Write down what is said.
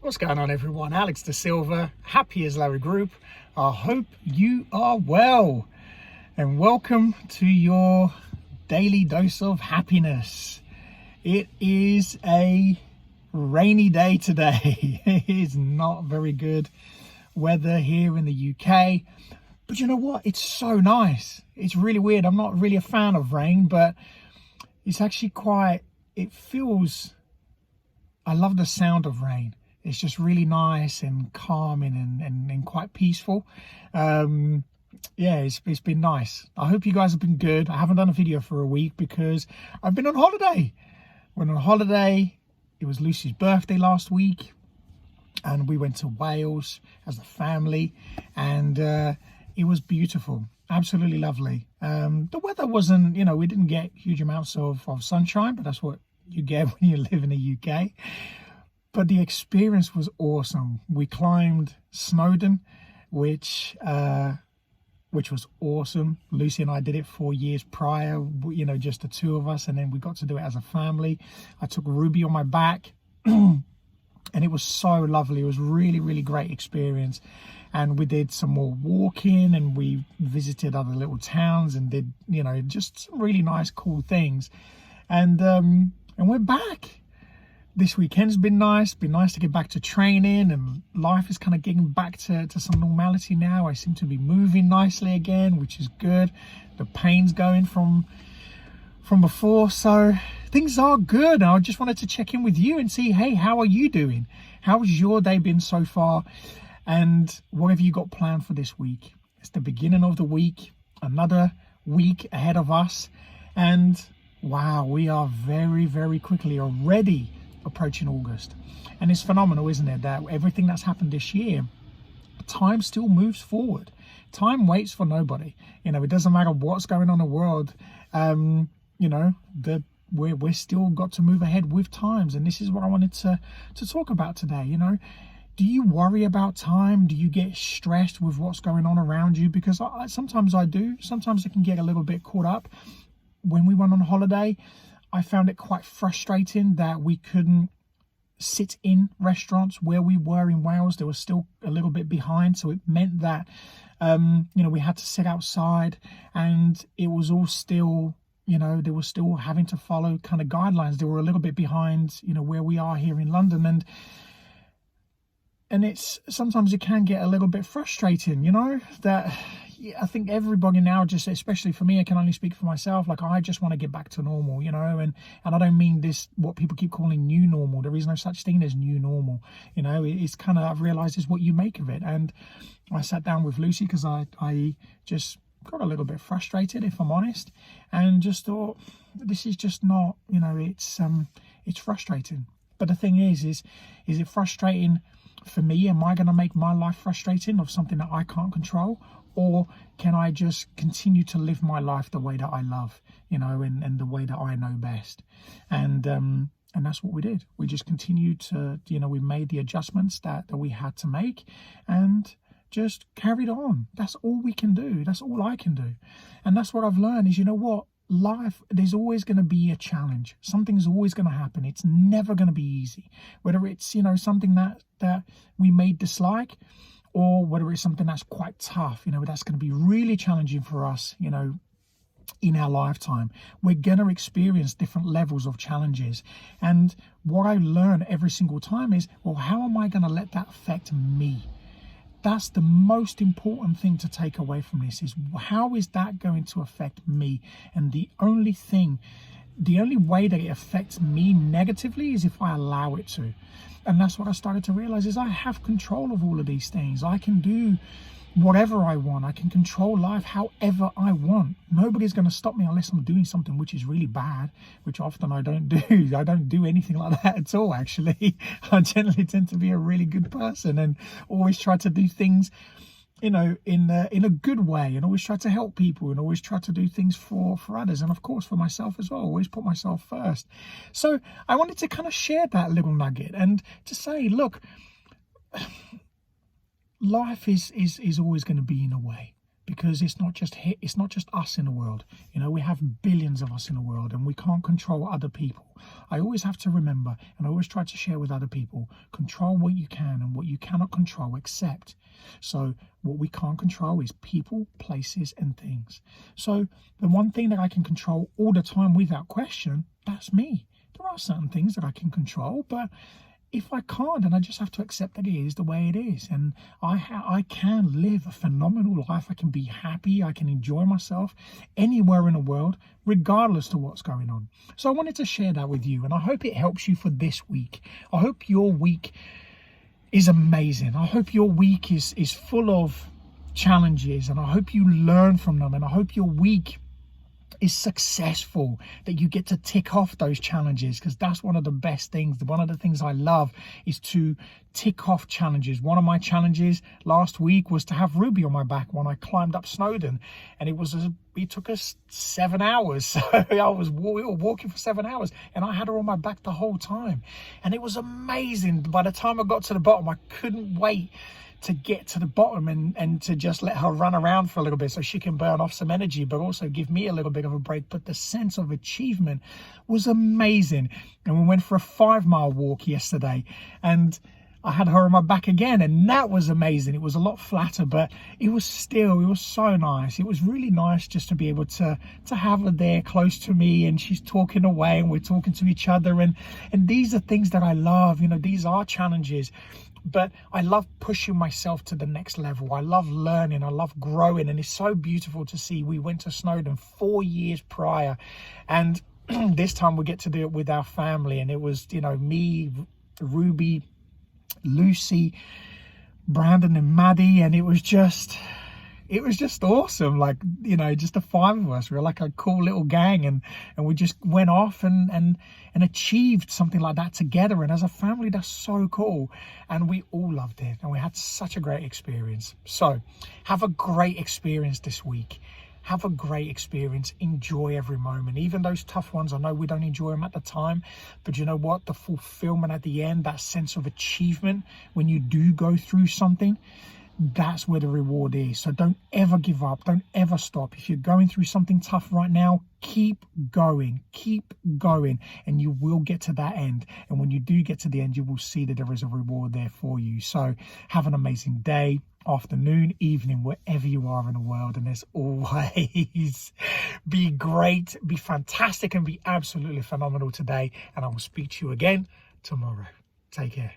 What's going on, everyone? Alex Da Silva, Happy as Larry Group. I hope you are well, and welcome to your daily dose of happiness. It is a rainy day today. It is not very good weather here in the UK, but you know what? It's so nice. It's really weird. I'm not really a fan of rain, but it's actually it feels, I love the sound of rain. It's just really nice and calming and quite peaceful. Yeah, it's been nice. I hope you guys have been good. I haven't done a video for a week because I've been on holiday. Went on holiday. It was Lucy's birthday last week, and we went to Wales as a family, and it was beautiful. Absolutely lovely. The weather wasn't, we didn't get huge amounts of sunshine, but that's what you get when you live in the UK. But the experience was awesome. We climbed Snowdon, which was awesome. Lucy and I did it 4 years prior, just the two of us, and then we got to do it as a family. I took Ruby on my back, and it was so lovely. It was really, really great experience. And we did some more walking, and we visited other little towns and did, just some really nice, cool things. And we're back. This weekend's been nice. Been nice to get back to training, and life is kind of getting back to some normality now. I seem to be moving nicely again, which is good. The pain's going from before, so things are good. I just wanted to check in with you and see, hey, how are you doing? How's your day been so far? And what have you got planned for this week? It's the beginning of the week, another week ahead of us, and wow, we are very, very quickly already approaching August. And it's phenomenal, isn't it, that everything that's happened this year, time still moves forward. Time waits for nobody. It doesn't matter what's going on in the world. We're still got to move ahead with times, and this is what I wanted to talk about today. Do you worry about time? Do you get stressed with what's going on around you? Because sometimes I do. Sometimes I can get a little bit caught up. When we went on holiday, I found it quite frustrating that we couldn't sit in restaurants where we were in Wales. They were still a little bit behind, so it meant that we had to sit outside, and it was all still, they were still having to follow kind of guidelines. They were a little bit behind, where we are here in London, and it's sometimes it can get a little bit frustrating, that I think everybody now, just especially for me, I can only speak for myself, like I just want to get back to normal, and I don't mean this, what people keep calling new normal. There is no such thing as new normal. It's kind of, I've realized, is what you make of it. And I sat down with Lucy because I just got a little bit frustrated, if I'm honest, and just thought, this is just not, it's frustrating. But the thing is it frustrating for me? Am I going to make my life frustrating of something that I can't control? Or can I just continue to live my life the way that I love, and the way that I know best? And that's what we did. We just continued to, we made the adjustments that we had to make, and just carried on. That's all we can do. That's all I can do. And that's what I've learned is, life, there's always going to be a challenge. Something's always going to happen. It's never going to be easy. Whether it's, something that we may dislike, or whether it's something that's quite tough, that's going to be really challenging for us, in our lifetime. We're going to experience different levels of challenges. And what I learn every single time is, well, how am I going to let that affect me? That's the most important thing to take away from this, is how is that going to affect me? And the only way that it affects me negatively is if I allow it to. And that's what I started to realize, is I have control of all of these things. I can do whatever I want. I can control life however I want. Nobody's going to stop me unless I'm doing something which is really bad, which often I don't do. I don't do anything like that at all, actually. I generally tend to be a really good person and always try to do things, in a good way, and always try to help people, and always try to do things for others, and of course for myself as well. Always put myself first. So I wanted to kind of share that little nugget and to say, look, life is always going to be in a way. because it's not just us in the world. We have billions of us in the world, and we can't control other people. I always have to remember, and I always try to share with other people, control what you can, and what you cannot control, accept. So what we can't control is people, places, and things. So the one thing that I can control all the time without question, that's me. There are certain things that I can control, but if I can't, then I just have to accept that it is the way it is. And I can live a phenomenal life. I can be happy. I can enjoy myself anywhere in the world, regardless of what's going on. So I wanted to share that with you, and I hope it helps you for this week. I hope your week is amazing. I hope your week is full of challenges, and I hope you learn from them, and I hope your week is successful, that you get to tick off those challenges, because that's one of the best things. One of the things I love is to tick off challenges. One of my challenges last week was to have Ruby on my back when I climbed up Snowdon, and it took us 7 hours. So we were walking for 7 hours, and I had her on my back the whole time, and it was amazing. By the time I got to the bottom, I couldn't wait to get to the bottom and to just let her run around for a little bit so she can burn off some energy, but also give me a little bit of a break. But the sense of achievement was amazing. And we went for a 5-mile walk yesterday, and I had her on my back again, and that was amazing. It was a lot flatter, but it was so nice. It was really nice just to be able to have her there close to me, and she's talking away and we're talking to each other. And these are things that I love. These are challenges, but I love pushing myself to the next level. I love learning. I love growing. And it's so beautiful to see. We went to Snowdon 4 years prior, and this time we get to do it with our family. And it was, me, Ruby, Lucy, Brandon, and Maddie. And it was just awesome. Like, just the 5 of us. We were like a cool little gang, and we just went off and achieved something like that together. And as a family, that's so cool. And we all loved it, and we had such a great experience. So have a great experience this week. Have a great experience. Enjoy every moment, even those tough ones. I know we don't enjoy them at the time, but you know what? The fulfillment at the end, that sense of achievement when you do go through something, that's where the reward is. So don't ever give up. Don't ever stop. If you're going through something tough right now, keep going, and you will get to that end. And when you do get to the end, you will see that there is a reward there for you. So have an amazing day, afternoon, evening, wherever you are in the world. And as always, be great, be fantastic, and be absolutely phenomenal today. And I will speak to you again tomorrow. Take care.